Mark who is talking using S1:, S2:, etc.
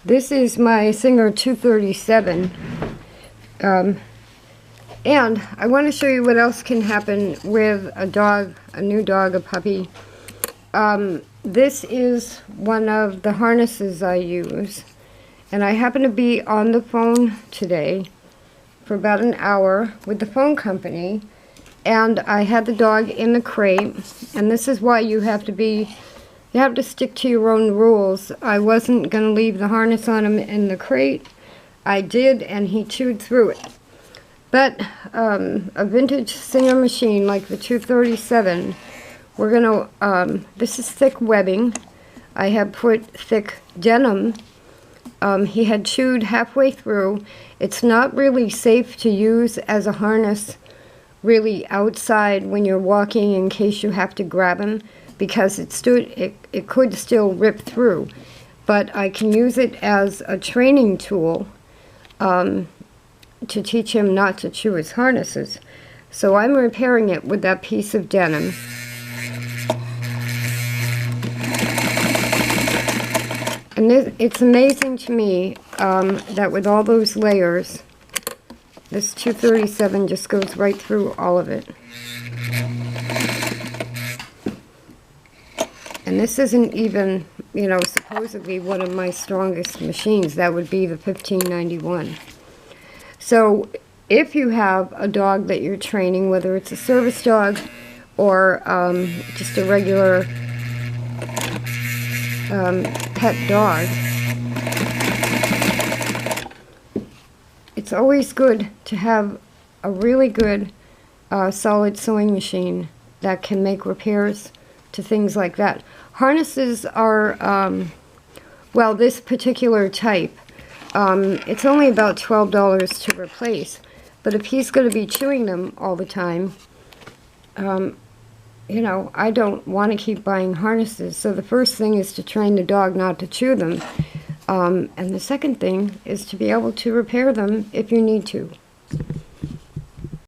S1: This is my Singer 237. And I want to show you what else can happen with a dog, a new dog, a puppy. This is one of the harnesses I use. And I happen to be on the phone today for about an hour with the phone company. And I had the dog in the crate. And this is why you have to stick to your own rules. I wasn't going to leave the harness on him in the crate. I did, and he chewed through it. But a vintage Singer machine like the 237, we're going to, this is thick webbing. I have put thick denim. He had chewed halfway through. It's not really safe to use as a harness really outside when you're walking in case you have to grab him, because it could still rip through. But I can use it as a training tool to teach him not to chew his harnesses. So I'm repairing it with that piece of denim. And it's amazing to me that with all those layers, this 237 just goes right through all of it. And this isn't even, you know, supposedly one of my strongest machines. That would be the 1591. So if you have a dog that you're training, whether it's a service dog or just a regular pet dog, it's always good to have a really good solid sewing machine that can make repairs to things like that. Harnesses are, well, this particular type, it's only about $12 to replace, but if he's going to be chewing them all the time, you know, I don't want to keep buying harnesses. So the first thing is to train the dog not to chew them, and the second thing is to be able to repair them if you need to.